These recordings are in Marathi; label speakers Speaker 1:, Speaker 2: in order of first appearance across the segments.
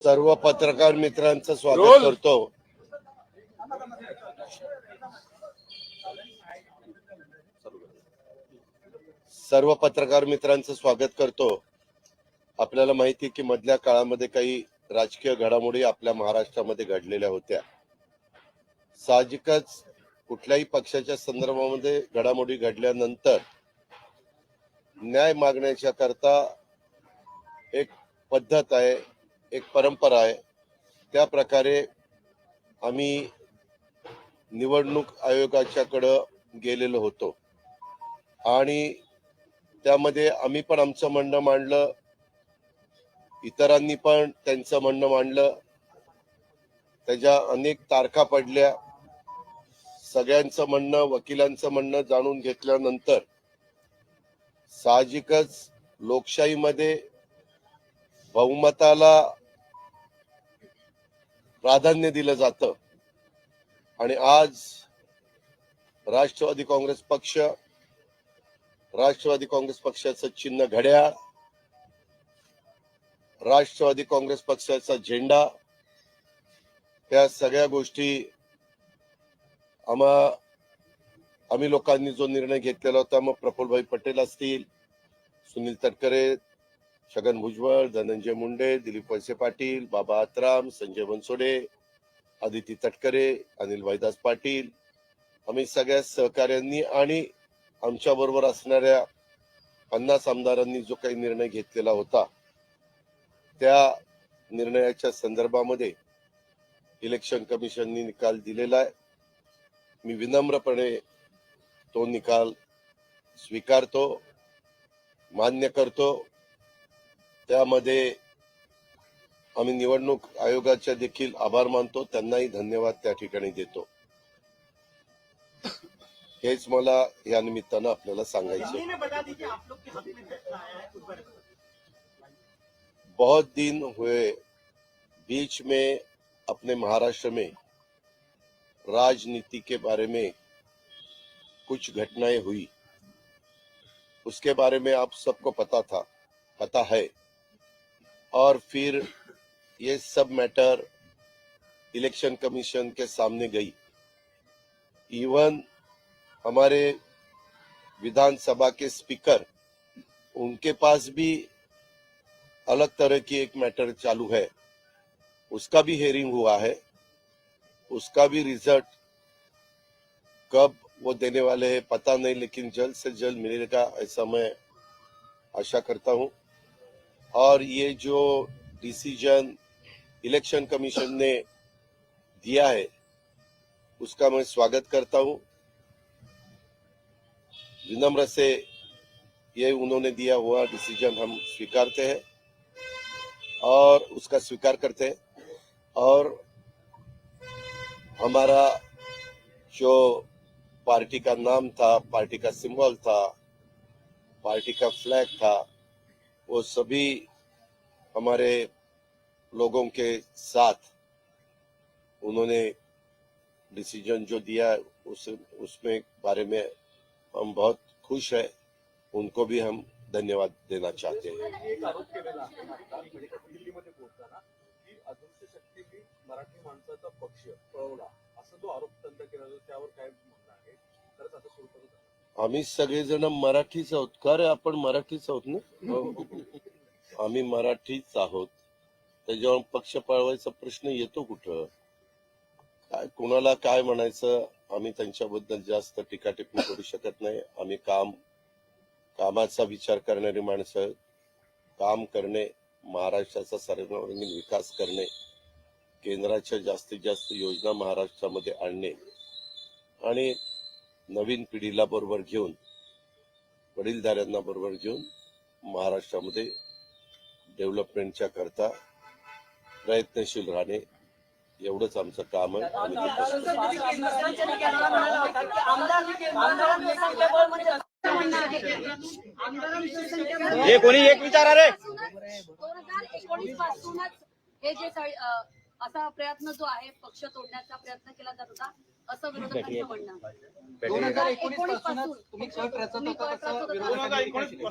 Speaker 1: सर्व पत्रकार मित्रांचं स्वागत करतो. सर्व पत्रकार मित्रांचं स्वागत करतो. आपल्याला माहिती की मधल्या काळामध्ये काही राजकीय घडामोडी आपल्या महाराष्ट्रामध्ये घडलेल्या होत्या. साहजिकच कुठल्याही पक्षाच्या संदर्भामध्ये घडामोडी घडल्यानंतर न्याय मागण्याच्या करता एक पद्धत आहे, एक परंपरा आहे. त्या प्रकारे आम्ही निवडणूक आयोगाच्याकडे गेलेलो होतो आणि त्यामध्ये आम्ही पण आमचं म्हणणं मांडलं, इतरांनी पण त्यांचं म्हणणं मांडलं. त्याच्या अनेक तारखा पडल्या. सगळ्यांचं म्हणणं, वकिलांचं म्हणणं जाणून घेतल्यानंतर साहजिकच लोकशाहीमध्ये बहुमताला प्राधान्य दिलं जातं आणि आज राष्ट्रवादी काँग्रेस पक्षाचं चिन्ह घड्याळ, राष्ट्रवादी काँग्रेस पक्षाचा झेंडा, त्या सगळ्या गोष्टी आम्ही लोकांनी जो निर्णय घेतलेला होता, मग प्रफुल्लभाई पटेल असतील, सुनील तटकरे, छगन भुजबळ, धनंजय मुंडे, दिलीप वळसे पाटील, बाबा आत्राम, संजय बनसोडे, आदिती तटकरे, अनिल भाईदास पाटील, आम्ही सगळ्या सहकाऱ्यांनी आणि आमच्या बरोबर असणाऱ्या 50 आमदारांनी जो काही निर्णय घेतलेला होता, त्या निर्णयाच्या संदर्भामध्ये इलेक्शन कमिशननी निकाल दिलेला आहे. मी विनम्रपणे तो निकाल स्वीकारतो, मान्य करतो. त्यामध्ये आम्ही निवडणूक आयोगाचे देखील आभार मानतो, त्यांनाही धन्यवाद त्या ठिकाणी देतो. हेच मला या निमित्तानं आपल्याला सांगायचं. बहुत दिन हुए बीच में अपने महाराष्ट्र में राजनीति के बारे में कुछ घटनाएं हुई, उसके बारे में आप सबको पता है और फिर ये सब मैटर इलेक्शन कमीशन के सामने गई. इवन हमारे विधानसभा के स्पीकर, उनके पास भी अलग तरह की एक मैटर चालू है. उसका भी हेयरिंग हुआ है. उसका भी रिजल्ट कब वो देने वाले हैं पता नहीं, लेकिन जल्द से जल्द मिलेगा ऐसा मैं आशा करता हूं. और ये जो डिसीजन इलेक्शन कमीशन ने दिया है उसका मैं स्वागत करता हूं. विनम्र से ये उन्होंने दिया हुआ डिसीजन हम स्वीकारते हैं और उसका स्वीकार करते हैं. और हमारा जो पार्टी का नाम था, पार्टी का सिंबल था, पार्टी का फ्लैग था, वो सभी हमारे लोगों के साथ उन्होंने डिसीजन जो दिया उसमें बारे में हम बहुत खुश है. उनको भी हम धन्यवाद देना चाहते हैं.
Speaker 2: एक आरोप केलेला आहे आता दिल्लीमध्ये बोलताना की अदृश्य शक्तीने मराठी माणसाचा पक्ष पळवला, असा जो आरोप त्यांचा केला जातो, त्यावर काय म्हणणं आहे? खरंच आता सुरू करत
Speaker 1: आम्ही सगळेजण मराठीच आहोत. का रे, आपण मराठीच आहोत ना? आम्ही मराठीच आहोत. त्याच्यावर पक्ष पळवायचा प्रश्न येतो कुठं? काय कोणाला काय म्हणायचं? आम्ही त्यांच्याबद्दल जास्त टीका टिप्पणी करू शकत नाही. आम्ही कामाचा विचार करणारी माणसं, काम करणे, महाराष्ट्राचा सर्वांगीण विकास करणे, केंद्राच्या जास्तीत जास्त योजना महाराष्ट्रामध्ये आणणे आणि नवीन पिढीला बरोबर घेऊन, वडीलधाऱ्यांना बरोबर घेऊन महाराष्ट्रामध्ये डेव्हलपमेंटच्या करता प्रयत्नशील राहणे, एवढंच आमचं काम आहे.
Speaker 3: हे कोणी एक विचारा रे.
Speaker 4: 2019 पासूनच हे जे असा प्रयत्न जो आहे पक्ष तोडण्याचा प्रयत्न केला जात होता, असं विरोधकांचं म्हणणं.
Speaker 2: 2019 पासून तुम्ही कट रचत होता, तसं
Speaker 3: 2019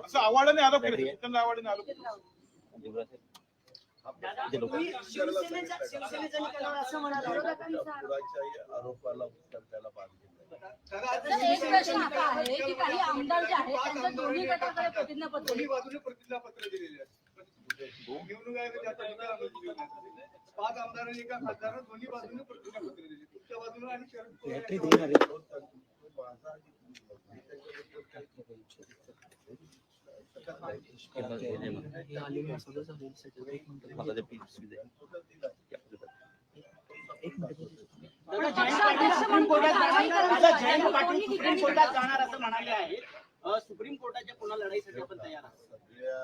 Speaker 3: असं आवाडाने आरोप केले.
Speaker 5: शिवसेनेच्या निकालावर असं म्हणाला
Speaker 4: विरोधकांचा आरोप.
Speaker 1: कुणाच्याही आरोपाला उत्तर द्यायला बांधील नाही.
Speaker 4: तर एक प्रश्न असा आहे की काही आमदार जे आहेत त्यांच्या दोन्ही गटाकडे प्रतिज्ञापत्र
Speaker 6: दोन्ही बाजूने प्रतिज्ञापत्र दिलेले आहेत. निवडणूक आयोगाच्या प्रतिज्ञापत्र 5 आमदारांनी एका खासदारांना दोन्ही बाजूने प्रतिज्ञापत्र दिले. तुमच्या बाजूने आणि शरद पवार
Speaker 5: सुप्रीम कोर्टात जाणार असं म्हणाले आहेत. सुप्रीम कोर्टाच्या पुन्हा लढाईसाठी आपण तयार आहात.
Speaker 1: सगळ्या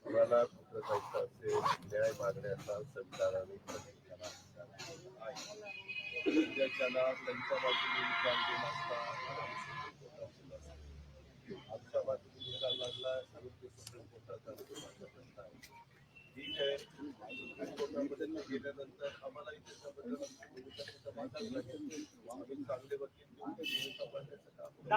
Speaker 1: कोणाला कुठं जायचं असेल, न्याय मागण्याचा संविधानाने प्रत्येकाला अधिकार आहे. ज्याच्याला त्यांच्या बाजूने विचार केला असता, आमच्या बाजूने विचार लागला म्हणून ते सुप्रीम कोर्टाचा प्रश्न आहे. ठीक आहे, सुप्रीम कोर्टामध्ये गेल्यानंतर आम्हाला त्याच्याबद्दल मागायला लागेल. आम्ही चांगले वकील घेऊन ते तपासण्याचं काम करू.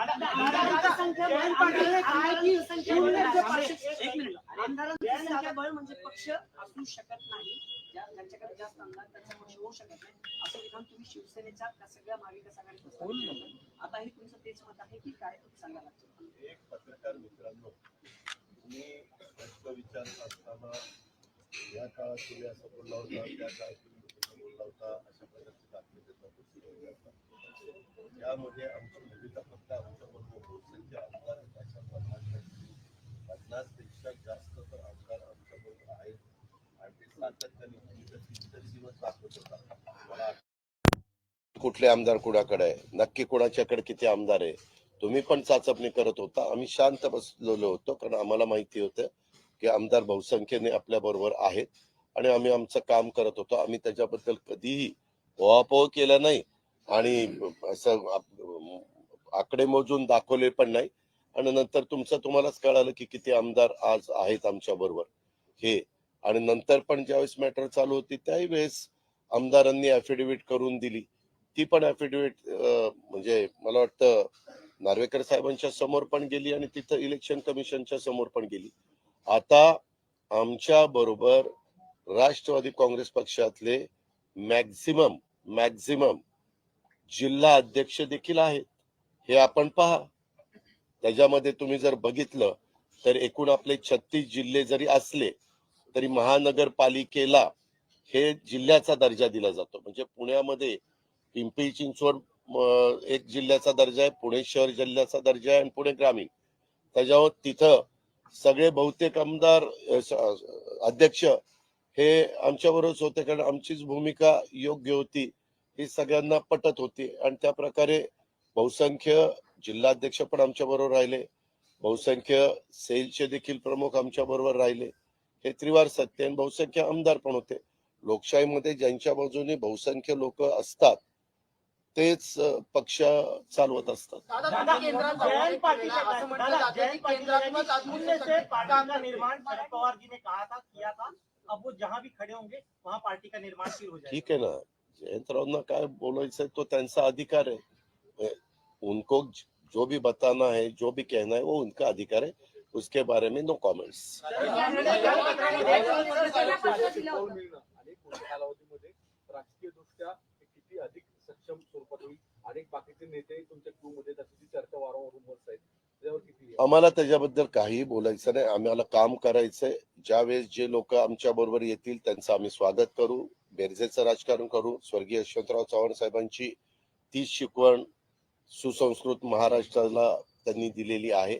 Speaker 5: बळ म्हणजे पक्ष असू शकत नाही. ज्यांच्याकडे जास्त आमदार त्यांचा पक्ष होऊ शकत नाही असं विधान तुम्ही शिवसेनेच्या सगळ्या महाविकास आघाडीत आता हे तुमचं तेच मत आहे की काय सांगायला?
Speaker 1: एक पत्रकार मित्रांनो, तुम्ही प्रश्न विचारत असताना या काळात तुम्ही असं बोलला होता, त्या काळात तुम्ही असं बोलला होता, अशा प्रकारचे दाखले देतात. यामध्ये आमची भूमिका फक्त आमच्या बरोबर बहुसंख्य आमदार अशा 50पेक्षा जास्त तर आमदार आमच्या बरोबर आहेत आणि ते सातत्याने भूमिका 3 दिवस दाखवत होता. कुठले आमदार कुणाकडे आहे, नक्की कुणाच्याकडे किती आमदार आहे, तुम्ही पण चाचपणी करत होता. आम्ही शांत बसलेलो होतो कारण आम्हाला माहिती होतं की आमदार बहुसंख्येने आपल्या बरोबर आहेत आणि आम्ही आमचं काम करत होतो. आम्ही त्याच्याबद्दल कधीही ओहापोह केला नाही आणि असं आकडे मोजून दाखवले पण नाही. आणि नंतर तुम्हालाच कळालं की किती आमदार आज आहेत आमच्या बरोबर हे. आणि नंतर पण ज्यावेळेस मॅटर चालू होती त्याही वेळेस आमदारांनी ऍफिडेव्हिट करून दिली. ती पण ऍफिडेव्हिट म्हणजे मला वाटतं नार्वेकर साहेबांच्या समोर पण गेली आणि तिथं इलेक्शन कमिशनच्या समोर पण गेली. आता आमच्या बरोबर राष्ट्रवादी काँग्रेस पक्षातले मॅक्झिमम जिल्हा अध्यक्ष देखील आहेत. हे आपण पहा. त्याच्यामध्ये तुम्ही जर बघितलं तर एकूण आपले 36 जिल्हे जरी असले तरी महानगरपालिकेला हे जिल्ह्याचा दर्जा दिला जातो. म्हणजे पुण्यामध्ये पिंपरी चिंचवड एक जिल्ह्याचा दर्जा आहे, पुणे शहर जिल्ह्याचा दर्जा आहे आणि पुणे ग्रामीण. त्याच्यावर तिथं सगळे बहुतेक आमदार अध्यक्ष हे आमच्या बरोबरच होते कारण आमचीच भूमिका योग्य होती, ही सगळ्यांना पटत होती. आणि त्या प्रकारे बहुसंख्य जिल्हाध्यक्ष पण आमच्या बरोबर राहिले, बहुसंख्य सेलचे देखील प्रमुख आमच्या बरोबर राहिले. हे त्रिवार सत्य. आणि बहुसंख्य आमदार पण होते. लोकशाहीमध्ये ज्यांच्या बाजूने बहुसंख्य लोक असतात तेच पक्ष चालवत असतात.
Speaker 5: अब वो जहां भी खड़े होंगे वहां पार्टी का निर्माण शुरू हो जाएगा.
Speaker 1: ठीक है ना, जयंतरावना काय बोलायचं तो त्यांचा अधिकार है. उनको जो भी बताना है, जो भी कहना है वो उनका अधिकार है. उसके बारे में नो कमेंट्स.
Speaker 2: कालावधीमध्ये राजकीय दृष्ट्या किती अधिक सक्षम स्वरूपात होईल. अनेक बाकीचे नेते तुमच्या क्रू मध्ये त्याची चर्चा वारंवार उमटत आहेत.
Speaker 1: आम्हाला त्याच्याबद्दल काही बोलायचं नाही. आम्हाला काम करायचंय. ज्यावेळेस जे लोक आमच्या बरोबर येतील त्यांचं आम्ही स्वागत करू, बेरजेचं राजकारण करू. स्वर्गीय यशवंतराव चव्हाण साहेबांची ती शिकवण सुसंस्कृत महाराष्ट्राला त्यांनी दिलेली आहे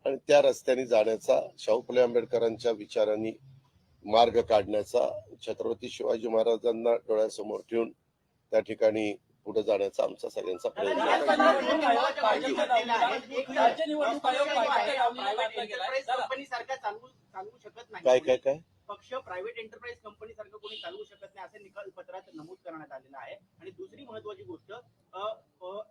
Speaker 1: आणि त्या रस्त्याने जाण्याचा, शाहू फुले आंबेडकरांच्या विचारांनी मार्ग काढण्याचा, छत्रपती शिवाजी महाराजांना डोळ्यासमोर ठेवून त्या ठिकाणी पुढे जाण्याचा आमचा सगळ्यांचा प्रयत्न आहे. काय काय काय
Speaker 5: पक्ष प्रायव्हेट एंटरप्राइज कंपनी सारखं कोणी चालवू शकत नाही असे निकाल पत्रात नमूद करण्यात आलेलं आहे. आणि दुसरी महत्वाची गोष्ट,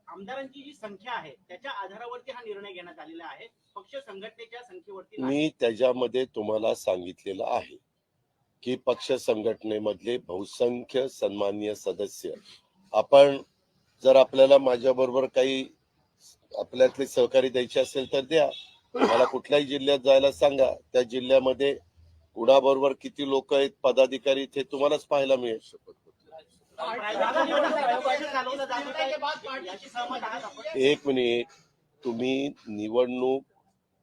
Speaker 5: आमदारांची जी संख्या आहे त्याच्या आधारावरती हा निर्णय घेण्यात आलेला आहे, पक्ष संघटनेच्या संख्येवरती. मी
Speaker 1: त्याच्यामध्ये तुम्हाला सांगितलेलं आहे की पक्ष संघटनेमधले बहुसंख्य सन्माननीय सदस्य, आपण जर आपल्याला माझ्या बरोबर काही आपल्यातले सहकारी द्यायचे असेल तर द्या. मला कुठल्याही जिल्ह्यात जायला सांगा, त्या जिल्ह्यामध्ये कुणाबरोबर किती लोक आहेत पदाधिकारी ते तुम्हालाच पाहायला मिळेल.
Speaker 5: याची सहमत आहात आपण?
Speaker 1: एक मिनिट, तुम्ही निवडणूक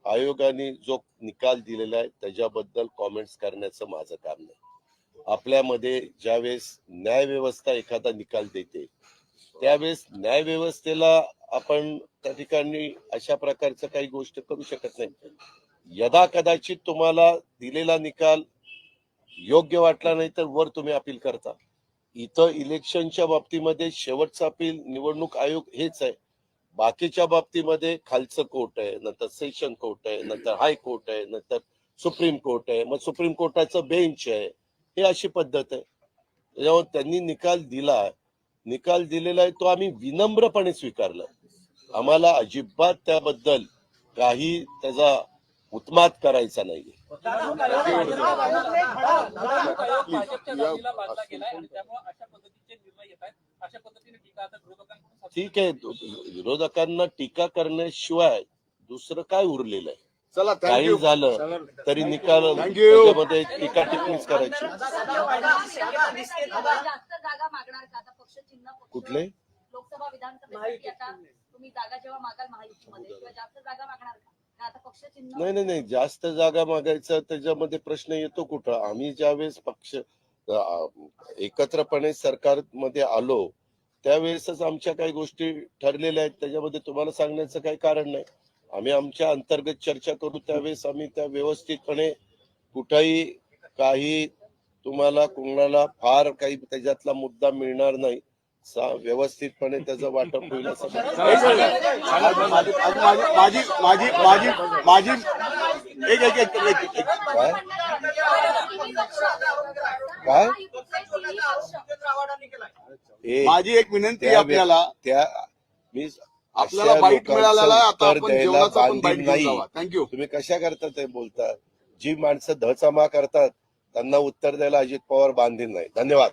Speaker 1: आयोगाने जो निकाल दिलेला आहे त्याच्याबद्दल कॉमेंट्स करण्याचं माझं काम नाही. आपल्यामध्ये ज्यावेळेस न्यायव्यवस्था एखादा निकाल देते त्यावेळेस न्यायव्यवस्थेला आपण त्या ठिकाणी अशा प्रकारचं काही गोष्ट करू शकत नाही. यदा कदाचित तुम्हाला दिलेला निकाल योग्य वाटला नाही तर वर तुम्ही अपील करता. इथं इलेक्शनच्या बाबतीमध्ये शेवटचं अपील निवडणूक आयोग हेच आहे. बाकीच्या बाबतीमध्ये खालचं कोर्ट आहे, नंतर सेशन कोर्ट आहे, नंतर हायकोर्ट आहे, नंतर सुप्रीम कोर्ट आहे, मग सुप्रीम कोर्टाचं बेंच आहे. हे अशी पद्धत आहे. त्याच्यामुळे त्यांनी निकाल दिलेला आहे तो आम्ही विनम्रपणे स्वीकारला. आम्हाला अजिबात त्याबद्दल काही त्याचा उत्माद करायचा नाहीये. ठीक आहे, विरोधकांना टीका करण्याशिवाय दुसरं काय उरलेलं आहे?
Speaker 6: चला,
Speaker 1: काही झालं तरी निकाल त्याच्यामध्ये टीका टिप्पणीच करायची.
Speaker 4: जास्त जागा मागणार का आता पक्ष चिन्ह
Speaker 1: कुठले?
Speaker 4: लोकसभा विधानसभेसाठी आता तुम्ही जागा जेव्हा मागाल महायुतीमध्ये किंवा जास्त जागा मागणार का आता पक्ष चिन्ह?
Speaker 1: नाही, जास्त जागा मागायचा त्याच्यामध्ये प्रश्न येतो कुठं? आम्ही ज्यावेळेस पक्ष एकत्रपणे सरकारमध्ये आलो त्यावेळेसच आमच्या काही गोष्टी ठरलेल्या आहेत. त्याच्यामध्ये तुम्हाला सांगण्याचं काही कारण नाही. आम्ही आमच्या अंतर्गत चर्चा करू त्यावेळेस आम्ही त्या व्यवस्थितपणे कुठेही काही तुम्हाला कोणाला फार काही त्याच्यातला मुद्दा मिळणार नाही. व्यवस्थितपणे त्याचं वाटप होईल असं
Speaker 6: माझी
Speaker 1: काय
Speaker 6: माझी एक विनंती आहे आपल्याला,
Speaker 1: मी
Speaker 6: आपल्याला बाईट मिळालेला आहे, आता आपण जेवणाचा पण बाईट घेऊन जावा. थँक्यू.
Speaker 1: तुम्ही कशा करता ते बोलता? जी माणसं धचामा करतात त्यांना उत्तर द्यायला अजित पवार बांधील नाही. धन्यवाद.